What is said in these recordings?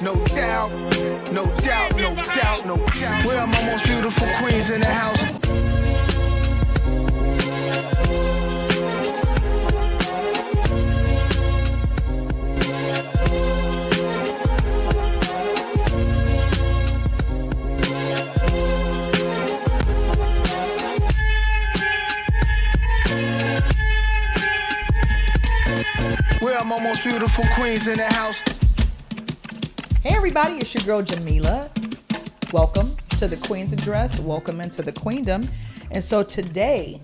no doubt, no doubt, no doubt, no doubt. Where are my most beautiful queens in the house? Where are my most beautiful queens in the house? Hey everybody, it's your girl Jamilah. Welcome to the Queen's Address. Welcome into the Queendom. And so today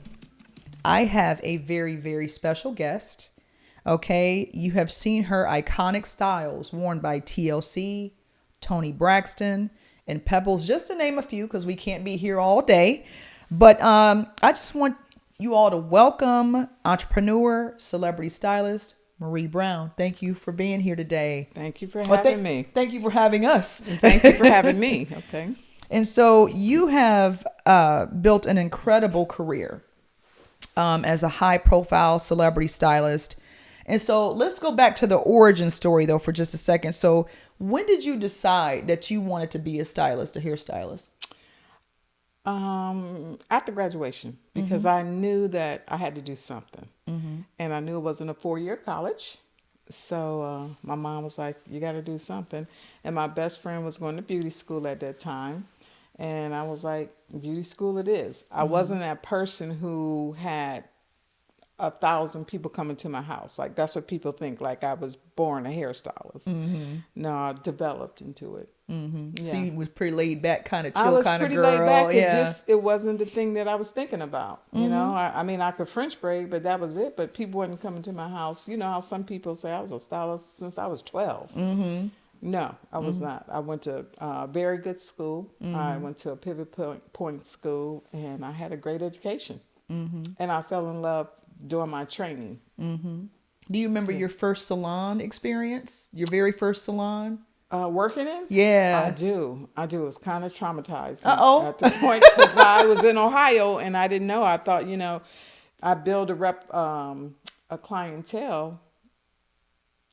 I have a very, very special guest. Okay, you have seen her iconic styles worn by TLC, Toni Braxton, and Pebbles, just to name a few because we can't be here all day. But I just want you all to welcome entrepreneur, celebrity stylist, Marie Brown. Thank you for being here today. Thank you for having me. Thank you for having us. Thank you for having me. Okay. And so you have built an incredible career as a high-profile celebrity stylist. And so let's go back to the origin story, though, for just a second. So when did you decide that you wanted to be a stylist, a hairstylist? After graduation, because I knew that I had to do something. And I knew it wasn't a 4-year college. So my mom was like, you got to do something. And my best friend was going to beauty school at that time. And I was like, beauty school it is. I wasn't that person who had 1,000 people coming to my house. Like, that's what people think, like I was born a hairstylist. No, I developed into it. Yeah. So you was pretty laid back, kind of I chill was kind of pretty girl. laid back. Yeah. It wasn't the thing that I was thinking about. You know, I mean, I could French braid, but that was it. But people wasn't coming to my house. You know how some people say I was a stylist since I was 12. No, I was not. I went to a very good school. I went to a pivot point school, and I had a great education. And I fell in love doing my training. Do you remember your first salon experience? Your very first salon? Working in? Yeah. I do. It was kind of traumatizing Uh-oh. at the point because I was in Ohio and I didn't know. I thought, you know, I build a clientele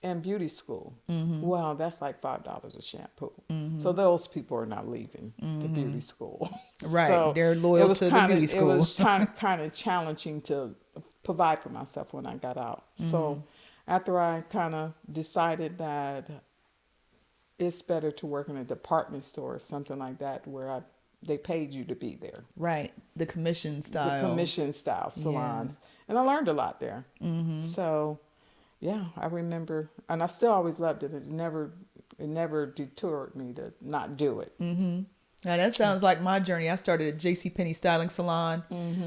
in beauty school. Well, that's like $5 a shampoo. So those people are not leaving the beauty school. Right. So they're loyal to the beauty school. It was kind of challenging to provide for myself when I got out. So after I kind of decided that it's better to work in a department store or something like that where they paid you to be there. Right. The commission style. The commission style salons. Yeah. And I learned a lot there. So, yeah, I remember. And I still always loved it. It never detoured me to not do it. Now that sounds like my journey. I started at JCPenney Styling Salon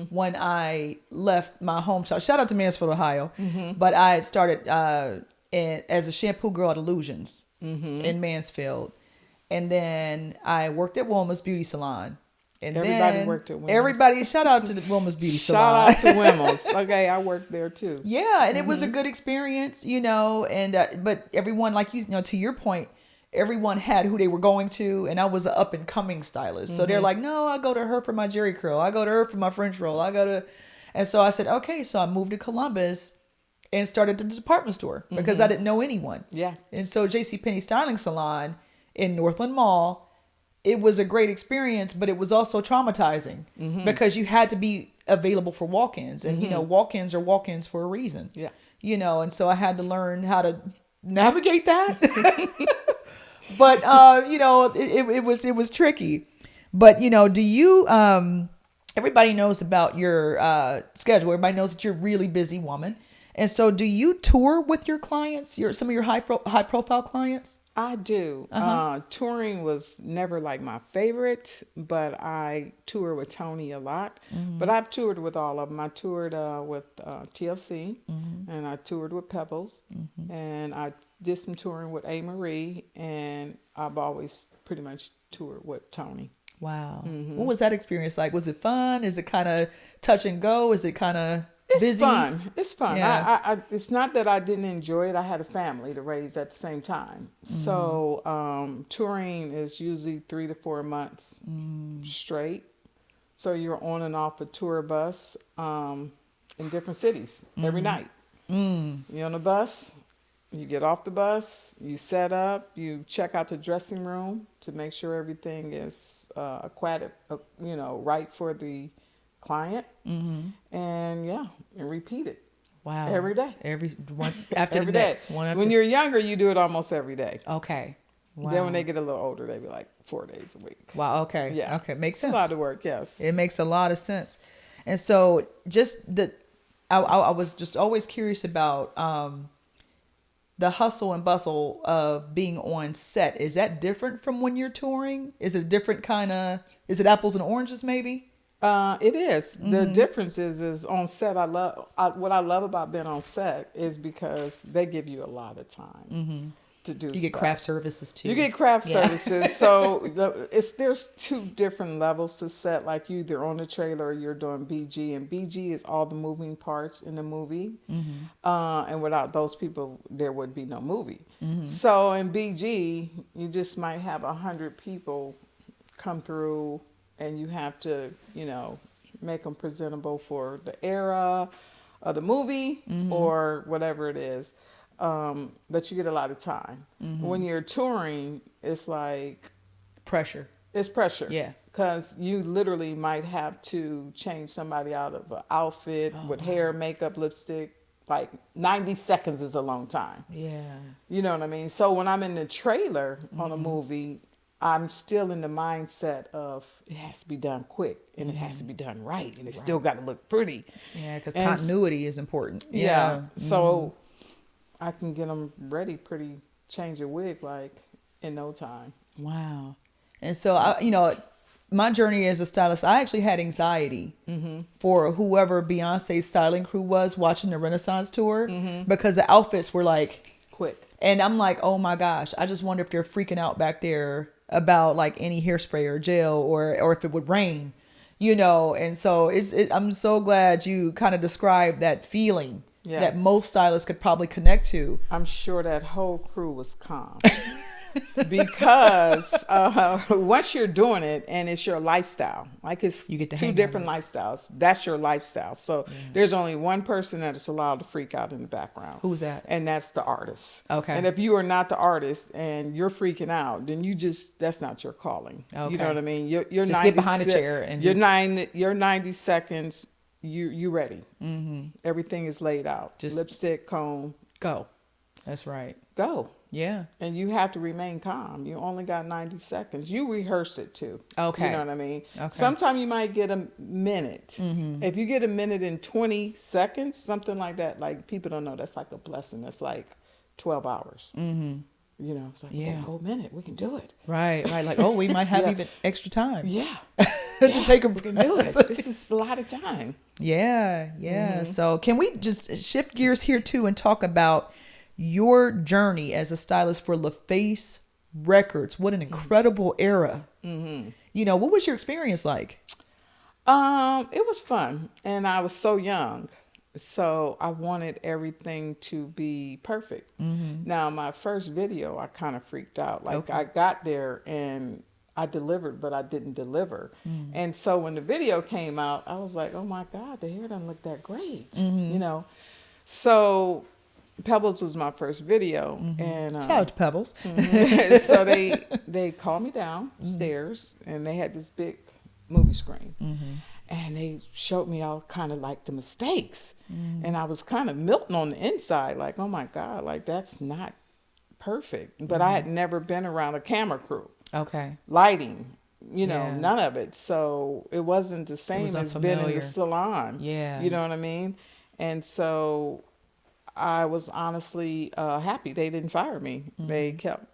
when I left my hometown. Shout out to Mansfield, Ohio. But I had started as a shampoo girl at Illusions in Mansfield. And then I worked at Wilma's Beauty Salon. And everybody worked at Wilma's. Everybody, shout out to the Wilma's Beauty Salon. Shout out to Wilma's. Okay, I worked there too. Yeah, and it was a good experience, you know. And but everyone, like you know, to your point, everyone had who they were going to, and I was an up and coming stylist. So they're like, no, I go to her for my jerry curl. I go to her for my French roll. And so I said, okay. So I moved to Columbus and started the department store because I didn't know anyone. Yeah. And so JCPenney Styling Salon in Northland Mall, it was a great experience, but it was also traumatizing because you had to be available for walk-ins. And, you know, walk-ins are walk-ins for a reason. Yeah. You know, and so I had to learn how to navigate that. But, you know, it was tricky. But, you know, do you, everybody knows about your schedule. Everybody knows that you're a really busy woman. And so do you tour with your clients, some of your high profile clients? I do. Touring was never like my favorite, but I tour with Toni a lot. But I've toured with all of them. I toured with TLC, and I toured with Pebbles, and I did some touring with A. Marie, and I've always pretty much toured with Toni. Wow. What was that experience like? Was it fun? Is it kind of touch and go? Is it kind of busy? It's fun. Yeah. It's not that I didn't enjoy it. I had a family to raise at the same time. So touring is usually 3 to 4 months straight. So you're on and off a tour bus in different cities every night. You're on a bus. You get off the bus, you set up, you check out the dressing room to make sure everything is aquatic, right for the client. And yeah, and repeat it. Wow. Every day. Every one after Every the day. next. One after. When you're younger, you do it almost every day. Okay. Wow. Then when they get a little older, they be like 4 days a week. Wow. Okay. Yeah. Okay. Makes It's sense. a lot of work, yes. It makes a lot of sense. And so just I was just always curious about the hustle and bustle of being on set. Is that different from when you're touring? Is it a different is it apples and oranges maybe? It is. The difference is on set. What I love about being on set is because they give you a lot of time to do. You get craft services too. You get craft services. So there's 2 different levels to set. Like you either on the trailer or you're doing BG, and BG is all the moving parts in the movie. And without those people, there would be no movie. So in BG, you just might have 100 people come through. And you have to, make them presentable for the era of the movie or whatever it is. But you get a lot of time. When you're touring, it's like pressure. It's pressure. Yeah. Because you literally might have to change somebody out of an outfit with hair, makeup, lipstick. Like 90 seconds is a long time. Yeah. You know what I mean? So when I'm in the trailer on a movie, I'm still in the mindset of it has to be done quick and it has to be done right and it still got to look pretty. Yeah, because continuity is important. Yeah. So I can get them ready change a wig like in no time. Wow. And so, my journey as a stylist, I actually had anxiety for whoever Beyonce's styling crew was watching the Renaissance tour because the outfits were like quick. And I'm like, oh my gosh, I just wonder if they're freaking out back there about like any hairspray or gel or if it would rain, and so I'm so glad you kind of described that feeling that most stylists could probably connect to. I'm sure that whole crew was calm because once you're doing it and it's your lifestyle, like you get 2 different lifestyles, that's your lifestyle. So there's only one person that is allowed to freak out in the background. Who's that? And that's the artist. Okay. And if you are not the artist and you're freaking out, then that's not your calling. Okay. You know what I mean? You're just 90 get behind a chair and you're 90 seconds. You ready? Everything is laid out. Just lipstick, comb, go. That's right. Go. Yeah. And you have to remain calm. You only got 90 seconds. You rehearse it too. Okay. You know what I mean? Okay. Sometimes you might get a minute. If you get a minute and 20 seconds, something like that, like people don't know, that's like a blessing. That's like 12 hours. It's like, we got a whole minute. We can do it. Right. Like, oh, we might have even extra time. Yeah. to take a break. We can do it. This is a lot of time. Yeah. So can we just shift gears here too and talk about your journey as a stylist for LaFace Records? What an incredible era. What was your experience like? It was fun. And I was so young. So I wanted everything to be perfect. Now, my first video, I kind of freaked out. Like I got there and I delivered, but I didn't deliver. And so when the video came out, I was like, oh my God, the hair doesn't look that great. So Pebbles was my first video, and shout out to Pebbles. So they called me downstairs, and they had this big movie screen, and they showed me all kind of like the mistakes, and I was kind of melting on the inside, like, oh my God, like that's not perfect. But I had never been around a camera crew, lighting, none of it, so it wasn't the same as being in the salon. You know what I mean? And so I was honestly happy they didn't fire me. They kept,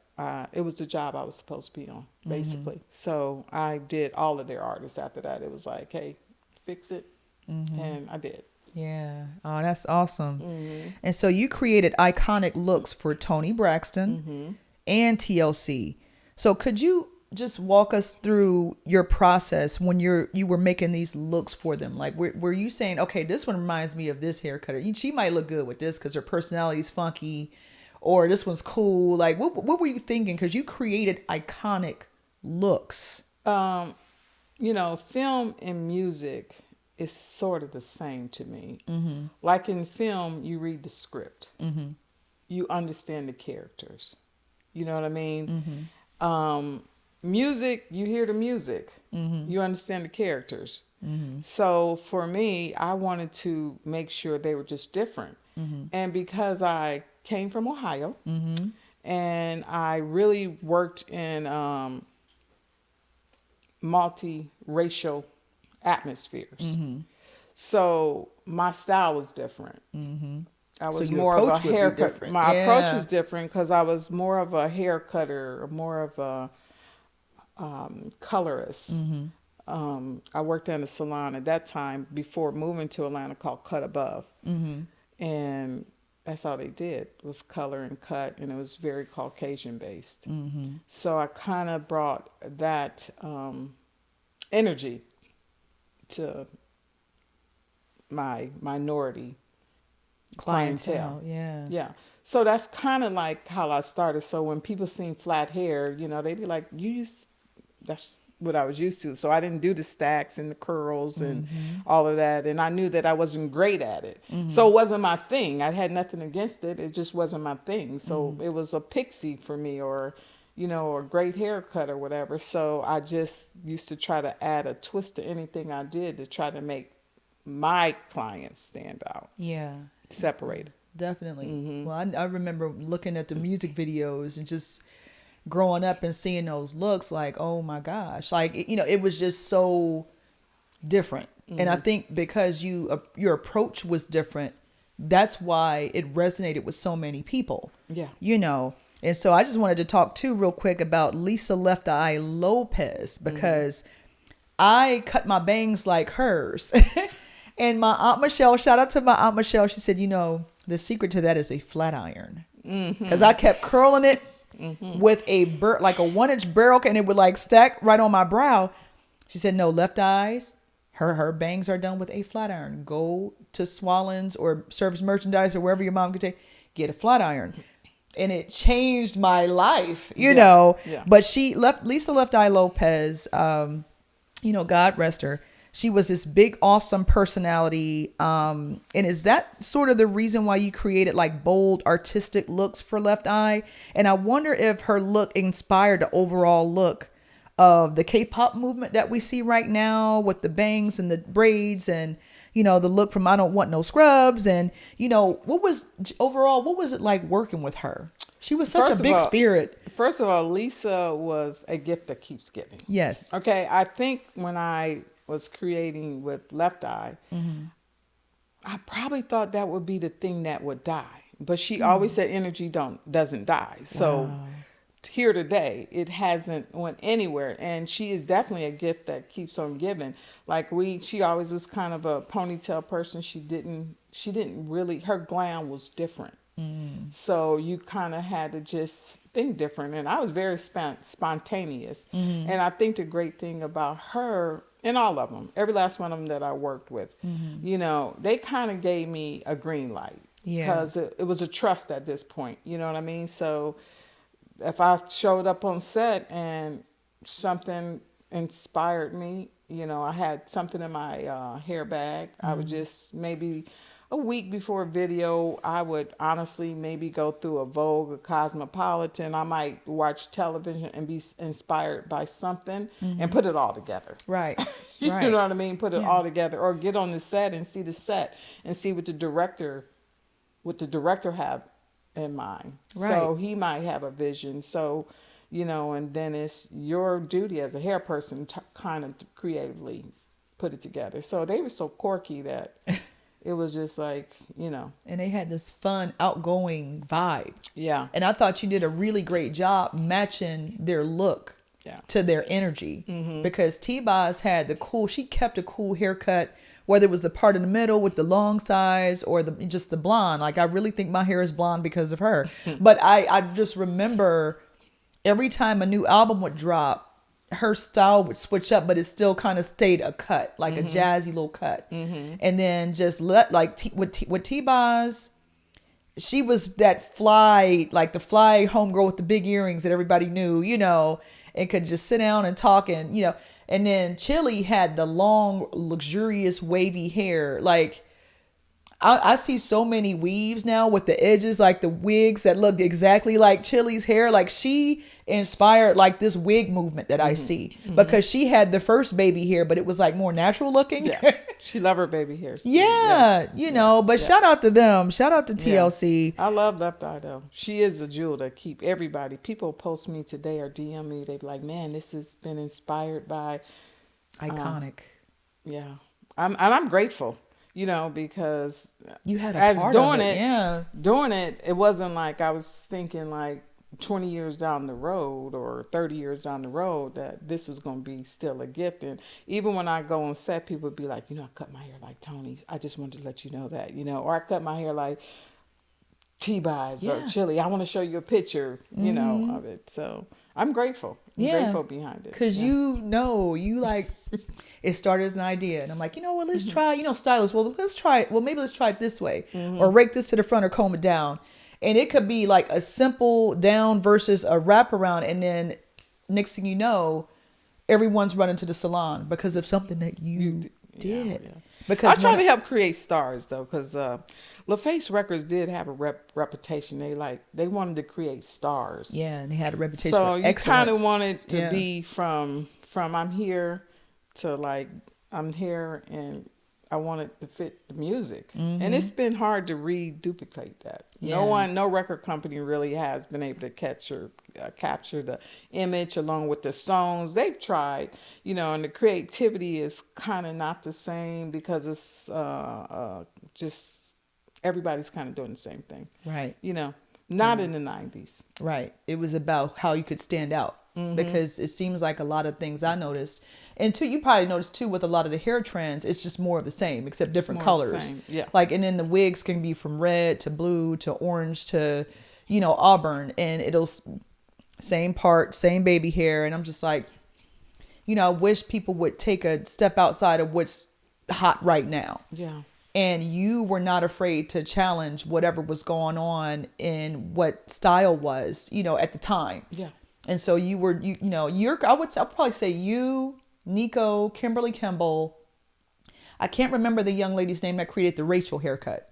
it was the job I was supposed to be on, basically. So I did all of their artists after that. It was like, hey, fix it. And I did. Yeah. Oh, that's awesome. And so you created iconic looks for Toni Braxton and TLC. So could you just walk us through your process when you were making these looks for them? Like, were you saying, okay, this one reminds me of this haircut, or she might look good with this because her personality is funky, or this one's cool? Like, what were you thinking? Because you created iconic looks. Film and music is sort of the same to me. Like in film, you read the script. you understand the characters. You know what I mean? Music, you hear the music. You understand the characters. So for me, I wanted to make sure they were just different. And because I came from Ohio and I really worked in multi-racial atmospheres. So my style was different. I was more of a haircut. My approach was different because I was more of a hair cutter, more of a colorist. I worked in a salon at that time before moving to Atlanta called Cut Above. And that's all they did was color and cut, and it was very Caucasian based. So I kind of brought that energy to my minority clientele. Yeah. So that's kind of like how I started. So when people seen flat hair, they'd be like, that's what I was used to. So I didn't do the stacks and the curls and all of that. And I knew that I wasn't great at it. So it wasn't my thing. I had nothing against it. It just wasn't my thing. So it was a pixie for me, or a great haircut or whatever. So I just used to try to add a twist to anything I did to try to make my clients stand out. Yeah. Separated. Definitely. Well, I remember looking at the music videos and just growing up and seeing those looks like, oh my gosh, like, it was just so different. And I think because your approach was different, that's why it resonated with so many people. Yeah. And so I just wanted to talk too real quick about Lisa Left Eye Lopez, because I cut my bangs like hers. And my Aunt Michelle, shout out to my Aunt Michelle, she said, the secret to that is a flat iron. Because I kept curling it with like a 1-inch barrel, and it would like stack right on my brow. She said, no, left eyes, her bangs are done with a flat iron. Go to Swallens or Service Merchandise or wherever your mom could take, get a flat iron. And it changed my life, you know. Yeah. But Lisa Left Eye Lopez, God rest her. She was this big, awesome personality. And is that sort of the reason why you created like bold, artistic looks for Left Eye? And I wonder if her look inspired the overall look of the K-pop movement that we see right now with the bangs and the braids and, the look from I Don't Want No Scrubs. And, what was it like working with her? She was such a big spirit. First of all, Lisa was a gift that keeps giving. Yes. Okay. I think when I was creating with Left Eye, I probably thought that would be the thing that would die. But she always said energy doesn't die. So here today, it hasn't went anywhere. And she is definitely a gift that keeps on giving. Like she always was kind of a ponytail person. She didn't really, her glam was different. So you kind of had to just think different. And I was very spontaneous. And I think the great thing about her, and all of them, every last one of them that I worked with, they kind of gave me a green light. Because it was a trust at this point. You know what I mean? So if I showed up on set and something inspired me, I had something in my hair bag, I would just maybe a week before a video, I would honestly maybe go through a Vogue, a Cosmopolitan. I might watch television and be inspired by something and put it all together. Right. You know what I mean? Put it all together, or get on the set and see the set and see what the director have in mind. Right. So he might have a vision. So, and then it's your duty as a hair person to kind of creatively put it together. So they were so quirky that it was just like, And they had this fun, outgoing vibe. Yeah. And I thought you did a really great job matching their look to their energy. Because T-Boz had she kept a cool haircut, whether it was the part in the middle with the long sides or just the blonde. Like, I really think my hair is blonde because of her. But I just remember every time a new album would drop, her style would switch up, but it still kind of stayed a cut, like a jazzy little cut. And then just with T-Boz, she was that fly, like the fly homegirl with the big earrings that everybody knew, and could just sit down and talk and, and then Chili had the long, luxurious, wavy hair. Like, I see so many weaves now with the edges, like the wigs that look exactly like Chili's hair. Like she inspired like this wig movement that I see because she had the first baby hair, but it was like more natural looking. Yeah. She love her baby hairs. Yeah, but shout out to them. Shout out to TLC. I love Left Eye though. She is a jewel to keep everybody. People post me today or DM me. They be like, man, this has been inspired by. Iconic. Yeah. I'm grateful, because You had a as part doing of it. it, Yeah. doing it, it wasn't like I was thinking like 20 years down the road or 30 years down the road that this was going to be still a gift. And even when I go on set, people would be like, I cut my hair like Tony's. I just wanted to let you know that, or I cut my hair like T-Bies or Chili. I want to show you a picture, of it. So I'm grateful. I'm grateful behind it. Because you like, it started as an idea. And I'm like, what, let's try, Stylist. Well, let's try it. Well, maybe let's try it this way. Or rake this to the front or comb it down. And it could be like a simple down versus a wraparound. And then next thing you know, everyone's running to the salon because of something that you did. Yeah. Because I try to help create stars though, because LaFace Records did have a reputation. They wanted to create stars. Yeah, and they had a reputation. So for you kind of excellence. wanted to be from I'm here to like I'm here, and I wanted to fit the music. And it's been hard to reduplicate that. Yeah. No record company really has been able to capture the image along with the songs. They've tried, and the creativity is kind of not the same because it's just everybody's kind of doing the same thing. Right. Not in the 90s. Right. It was about how you could stand out because it seems like a lot of things I noticed. And you probably noticed too with a lot of the hair trends, it's just more of the same except different colors. Yeah. Like, and then the wigs can be from red to blue to orange to, auburn, and it'll same part, same baby hair. And I'm just like, I wish people would take a step outside of what's hot right now. Yeah. And you were not afraid to challenge whatever was going on in what style was, at the time. Yeah. And so you were, I'll probably say you, Nico, Kimberly Kimball. I can't remember the young lady's name that created the Rachel haircut.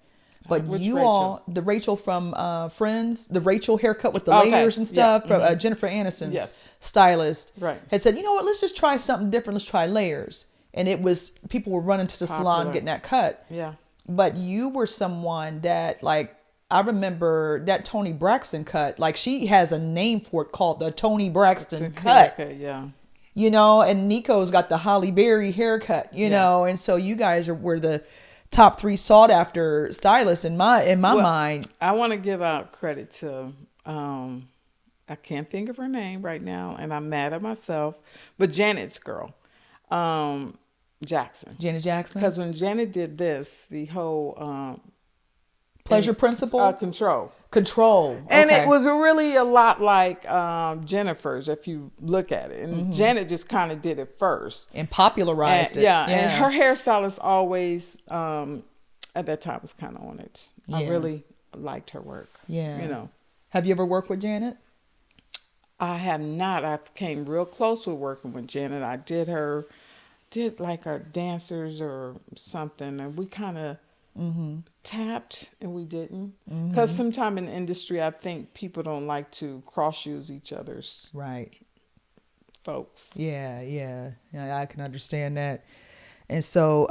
But you Rachel? all, the Rachel from Friends, the Rachel haircut with the layers and stuff, from Jennifer Aniston's stylist, right, had said, let's just try something different. Let's try layers. And it was, people were running to the salon getting that cut. Yeah. But you were someone that, like, I remember that Toni Braxton cut. Like, she has a name for it called the Toni Braxton cut. Yeah. And Nico's got the Holly Berry haircut, and so you guys were the top 3 sought after stylists in my mind. I want to give out credit to, I can't think of her name right now, and I'm mad at myself, but Janet's girl. Jackson. Janet Jackson. Because when Janet did this, the whole Pleasure Principle? Control. And it was really a lot like Jennifer's, if you look at it. And Janet just kind of did it first. And popularized it. Yeah, and her hairstylist always, at that time, was kind of on it. Yeah. I really liked her work. Yeah. Have you ever worked with Janet? I have not. I came real close with working with Janet. I did like our dancers or something, and we kind of tapped, and we didn't. Because sometime in the industry, I think people don't like to cross-use each other's folks. Yeah, I can understand that. And so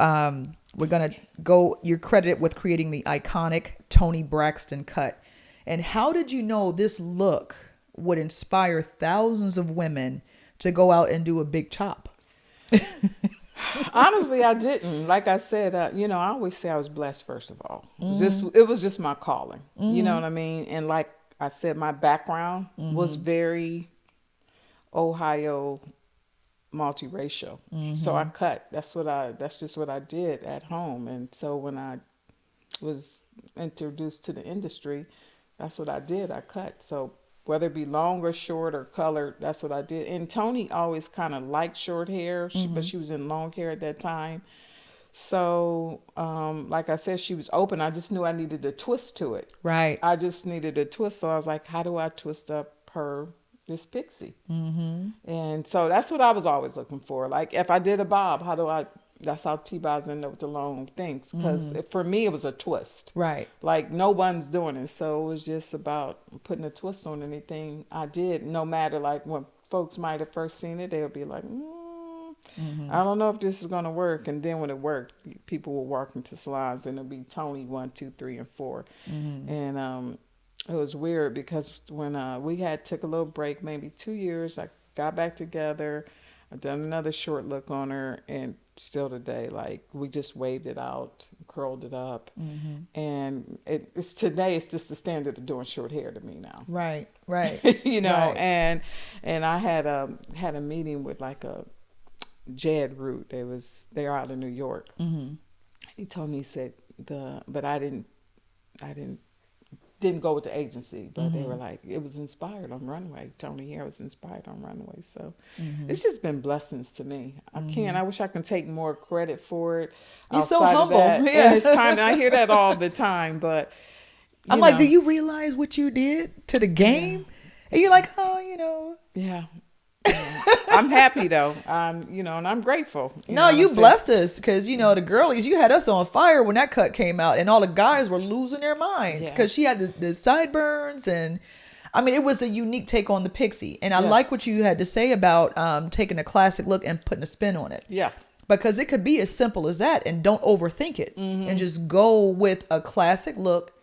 we're going to go, you're credited with creating the iconic Toni Braxton cut. And how did you know this look would inspire thousands of women to go out and do a big chop? Honestly, I didn't. Like I said, I always say I was blessed, first of all. It was just my calling. You know what I mean? And like I said, my background was very Ohio multiracial. So I cut. That's just what I did at home. And so when I was introduced to the industry, that's what I did. I cut. So whether it be long or short or colored, that's what I did. And Toni always kind of liked short hair, but she was in long hair at that time. So, like I said, she was open. I just knew I needed a twist to it. Right. I just needed a twist. So I was like, how do I twist up this pixie? And so that's what I was always looking for. Like if I did a bob, how do I That's how T-Boz ended up with the long things. Because for me, it was a twist. Right. Like, no one's doing it. So it was just about putting a twist on anything I did. No matter, like, when folks might have first seen it, they'll be like, I don't know if this is going to work. And then when it worked, people will walk into salons and it'll be Tony 1, 2, 3, and 4. And it was weird because when we took a little break, maybe 2 years, I got back together. I've done another short look on her, and still today, like, we just waved it out, curled it up, and it's today. It's just the standard of doing short hair to me now. Right. Right. You know, Right. and I had a meeting with like a Jed Root. They're out in New York. He told me, he said but I didn't go with the agency, but they were like, it was inspired on Runway. Tony Hair was inspired on Runway. So it's just been blessings to me. I wish I could take more credit for it. You're so outside of humble. that. Yeah. And it's time. And I hear that all the time, but I'm like, do you realize what you did to the game? And you're like, oh, Yeah. I'm happy though. And I'm grateful. No, you blessed us because, the girlies, you had us on fire when that cut came out and all the guys were losing their minds because she had the sideburns and, I mean, it was a unique take on the pixie. And I like what you had to say about taking a classic look and putting a spin on it. Yeah. Because it could be as simple as that and don't overthink it and just go with a classic look,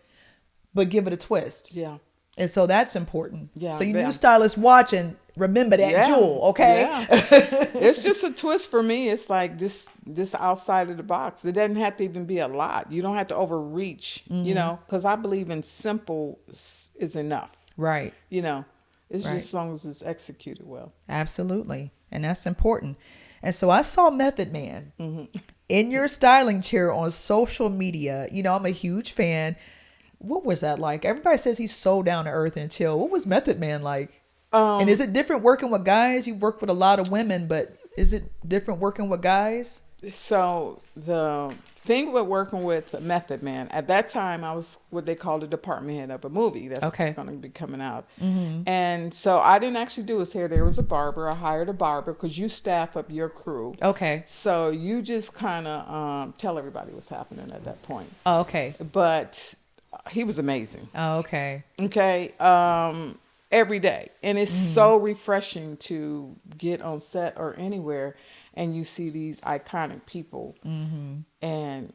but give it a twist. Yeah. And so that's important. Yeah. So you new stylists watching, remember that jewel, okay? Yeah. It's just a twist for me. It's like just outside of the box. It doesn't have to even be a lot. You don't have to overreach, because I believe in simple is enough. Right. It's just as long as it's executed well. Absolutely. And that's important. And so I saw Method Man in your styling chair on social media. I'm a huge fan. What was that like? Everybody says he's so down to earth and chill. What was Method Man like? And is it different working with guys? You've worked with a lot of women, but is it different working with guys? So the thing with working with Method Man, at that time I was what they call the department head of a movie that's going to be coming out. And so I didn't actually do his hair. There was a barber. I hired a barber because you staff up your crew. Okay. So you just kind of tell everybody what's happening at that point. Oh, okay. But he was amazing. Oh, okay. Okay. Every day. And it's so refreshing to get on set or anywhere and you see these iconic people and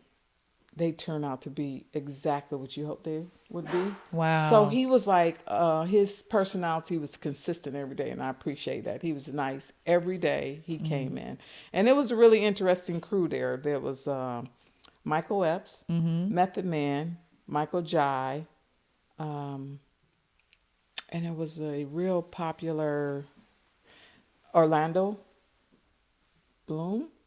they turn out to be exactly what you hope they would be. Wow. So he was like, his personality was consistent every day, and I appreciate that. He was nice every day he came in. And it was a really interesting crew there. There was Michael Epps, Method Man, Michael Jai, and it was a real popular Orlando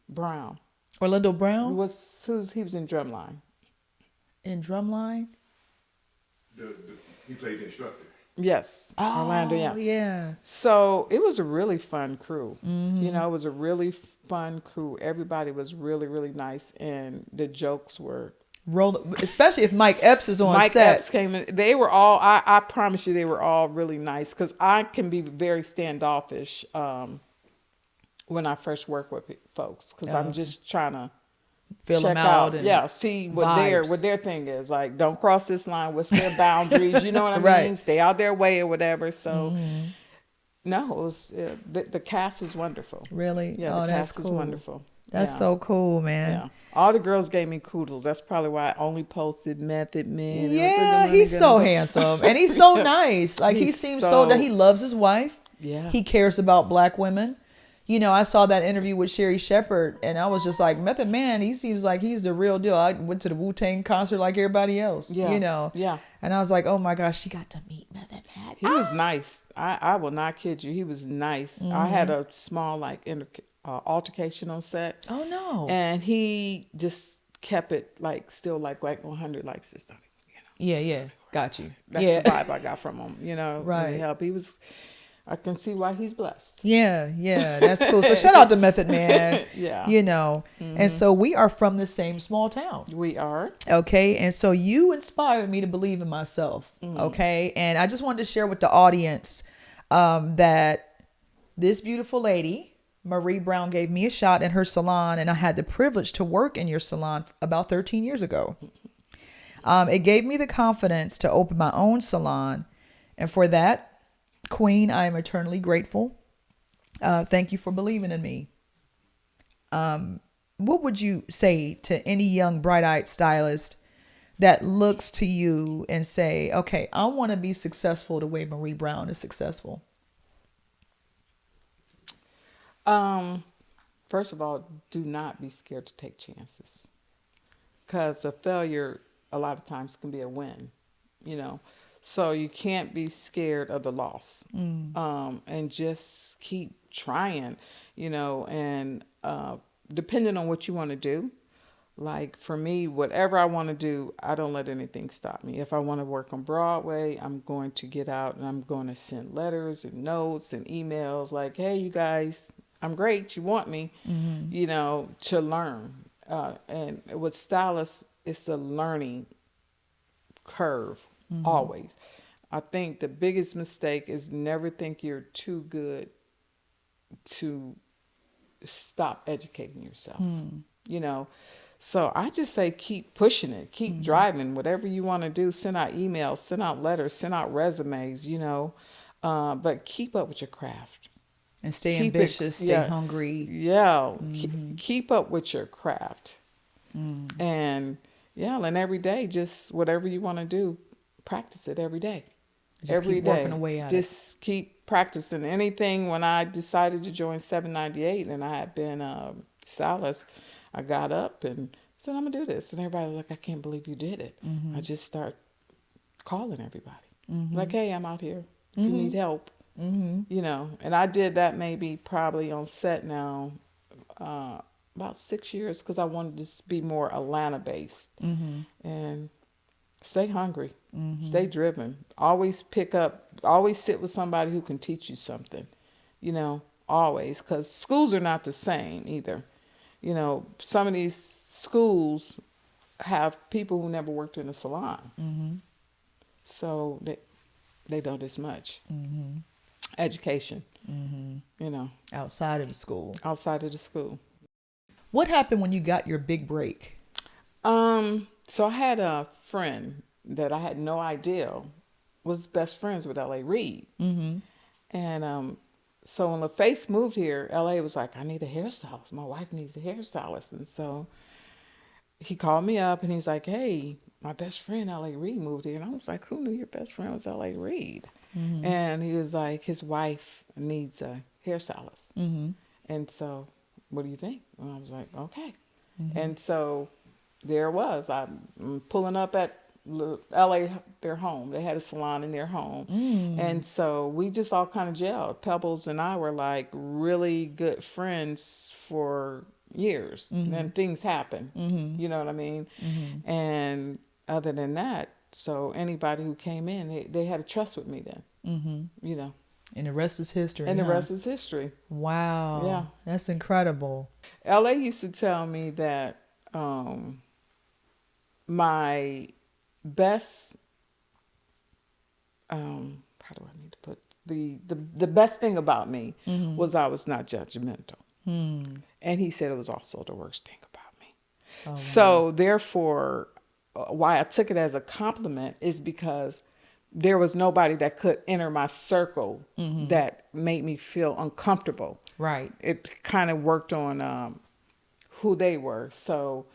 Brown. Orlando Brown? He was in Drumline. In Drumline? He played the instructor. Yes. Oh, Orlando, yeah. So it was a really fun crew. It was a really fun crew. Everybody was really, really nice. And the jokes were... Especially if Mike Epps is on Mike set. Epps came in. They were all, I promise you, they were all really nice. Because I can be very standoffish when I first work with folks. Because I'm just trying to fill check them out. And see what their thing is. Like, don't cross this line. What's their boundaries? You know what I mean? Right. Stay out their way or whatever. So, no, it was the cast was wonderful. Really? Yeah, the that's cast cool. was wonderful. That's so cool, man. Yeah. All the girls gave me kudos. That's probably why I only posted Method Man. Yeah, he's so handsome. And he's so nice. Like, he seems so that he loves his wife. Yeah. He cares about black women. I saw that interview with Sherry Shepherd, and I was just like, Method Man, he seems like he's the real deal. I went to the Wu-Tang concert like everybody else, Yeah. And I was like, oh my gosh, she got to meet Method Man. He was nice. I will not kid you. He was nice. I had a small, altercation on set. Oh, no. And he just kept it, still, 100, system. Yeah. Got you. That's the vibe I got from him, Right. Really helped. I can see why he's blessed. Yeah, that's cool. So shout out to Method Man. Yeah. And so we are from the same small town. We are. Okay. And so you inspired me to believe in myself. Okay. And I just wanted to share with the audience that this beautiful lady Marie Brown gave me a shot in her salon, and I had the privilege to work in your salon about 13 years ago. It gave me the confidence to open my own salon. And for that, Queen, I am eternally grateful. Thank you for believing in me. What would you say to any young, bright-eyed stylist that looks to you and say, okay, I want to be successful the way Marie Brown is successful? First of all, do not be scared to take chances, because a failure a lot of times can be a win, so you can't be scared of the loss. And just keep trying, and depending on what you want to do. Like for me, whatever I want to do, I don't let anything stop me. If I want to work on Broadway, I'm going to get out and I'm going to send letters and notes and emails like, hey, you guys, I'm great. You want me, to learn. And with stylists, it's a learning curve, always. I think the biggest mistake is never think you're too good to stop educating yourself, So I just say keep pushing it, keep driving, whatever you want to do. Send out emails, send out letters, send out resumes, but keep up with your craft. And stay ambitious, stay hungry. Yeah, keep up with your craft. And and every day, just whatever you want to do, practice it every day. Just keep working away at it. Just keep practicing. Anything. When I decided to join 798 and I had been stylist, I got up and said, I'm going to do this. And everybody was like, I can't believe you did it. I just start calling everybody. Like, hey, I'm out here. If you need help. And I did that probably on set now about 6 years, because I wanted to be more Atlanta-based. And stay hungry. Stay driven. Always sit with somebody who can teach you something. Always. Because schools are not the same either. Some of these schools have people who never worked in a salon. So they know this much. Education. Outside of the school. Outside of the school. What happened when you got your big break? So I had a friend that I had no idea was best friends with L.A. Reid. And so when LaFace moved here, L.A. was like, I need a hairstylist. My wife needs a hairstylist. And so he called me up and he's like, hey, my best friend L.A. Reid moved here. And I was like, who knew your best friend was L.A. Reid? And he was like, his wife needs a hairstylist. And so, what do you think? And I was like, okay. And so there it was. I'm pulling up at LA, their home. They had a salon in their home. And so we just all kind of gelled. Pebbles and I were like really good friends for years. And then things happen. You know what I mean? And other than that, so anybody who came in, they had a trust with me then. And the rest is history. And the rest is history. Wow. Yeah. That's incredible. LA used to tell me that my best, how do I need to put, the best thing about me was I was not judgmental. And he said it was also the worst thing about me. Oh, so therefore, why I took it as a compliment is because there was nobody that could enter my circle that made me feel uncomfortable. Right. It kind of worked on who they were. So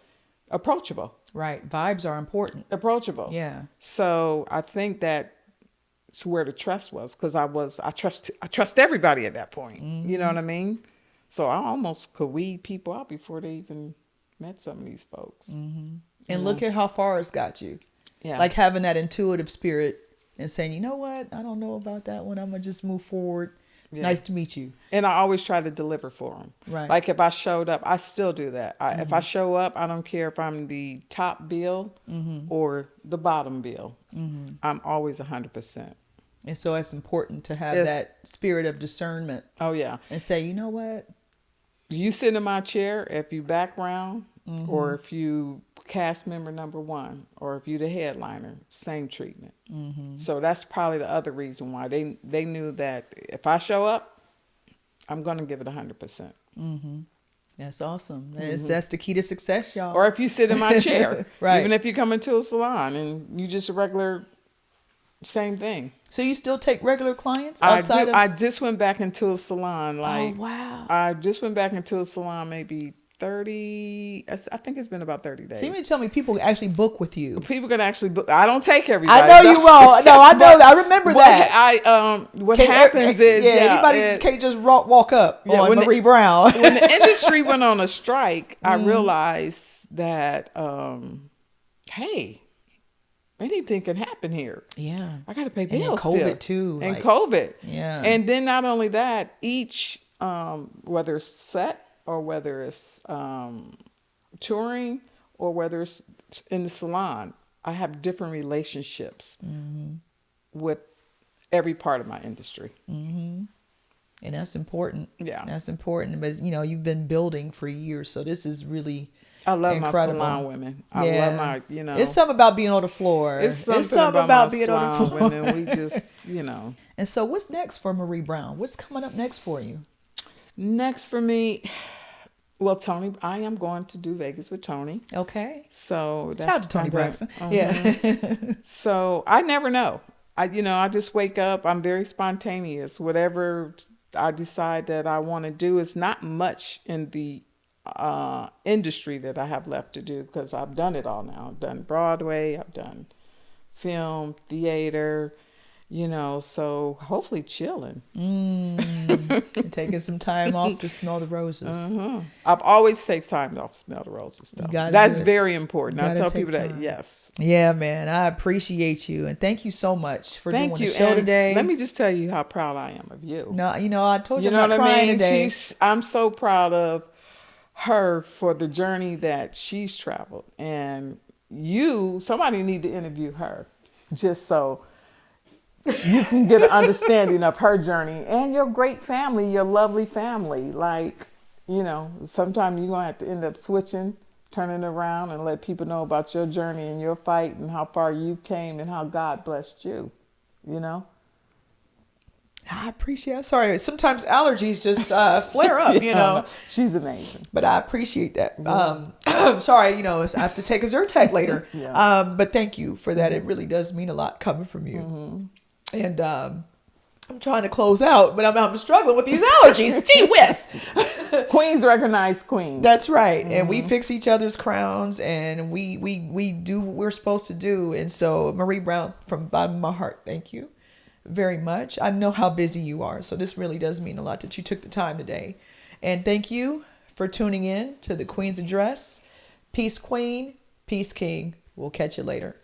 approachable. Right. Vibes are important. Approachable. Yeah. So I think that's where the trust was, because I trust everybody at that point. You know what I mean? So I almost could weed people out before they even met some of these folks. And look at how far it's got you. Yeah. Like having that intuitive spirit and saying, you know what? I don't know about that one. I'm going to just move forward. Yeah. Nice to meet you. And I always try to deliver for them. Right. Like if I showed up, I still do that. If I show up, I don't care if I'm the top bill or the bottom bill. I'm always 100%. And so it's important to have that spirit of discernment. Oh, yeah. And say, you know what? You sit in my chair, if you background or if you cast member number 1 or if you the headliner, same treatment. So that's probably the other reason why they knew that if I show up, I'm going to give it 100%. That's awesome. That's the key to success, y'all. Or if you sit in my chair, Right. even if you come into a salon and you just a regular, same thing. So you still take regular clients I outside do. of? I just went back into a salon. Like, wow. I just went back into a salon maybe 30. I think it's been about 30 days. So you mean to tell me people actually book with you? People can actually book. I don't take everybody. I know you won't. No, I know. I remember that. What happens is anybody can't just walk up on when Marie Brown. When the industry went on a strike, I realized that hey, anything can happen here. Yeah. I got to pay And then bills. COVID still. too. And like- COVID. Yeah. And then not only that, each whether it's set or whether it's touring or whether it's in the salon, I have different relationships with every part of my industry. And that's important. Yeah. That's important. But, you've been building for years. So this is really I love incredible. my salon women. I love my, It's something about being on the floor. It's something about about my being on the salon floor. women. We just, And so what's next for Marie Brown? What's coming up next for you? Next for me, well, Tony, I am going to do Vegas with Tony. Okay. So that's Shout out to Tony kinda- Braxton. Yeah. So I never know. I just wake up. I'm very spontaneous. Whatever I decide that I want to do is not much in the industry that I have left to do because I've done it all now. I've done Broadway. I've done film, theater. So hopefully chilling. Taking some time off to smell the roses. I've always taken time off to smell the roses, though. gotta That's do it. very important. I Gotta tell take people that, time. yes. Yeah, man. I appreciate you. And thank you so much for Thank doing you. the show And today. let me just tell you how proud I am of you. No, I told you, You I'm know not what I crying mean? today. I'm so proud of her for the journey that she's traveled. And somebody need to interview her just so you can get an understanding of her journey and your great family, your lovely family. Like, sometimes you're going to have to end up switching, turning around and let people know about your journey and your fight and how far you came and how God blessed you, I appreciate it. Sorry, sometimes allergies just flare up, She's amazing. But I appreciate that. I'm sorry, I have to take a Zyrtec later. Yeah. But thank you for that. It really does mean a lot coming from you. And I'm trying to close out, but I'm struggling with these allergies. Gee whiz. Queens recognize queens. That's right. And we fix each other's crowns and we do what we're supposed to do. And so Marie Brown, from the bottom of my heart, thank you very much. I know how busy you are. So this really does mean a lot that you took the time today. And thank you for tuning in to the Queen's Address. Peace Queen, peace King. We'll catch you later.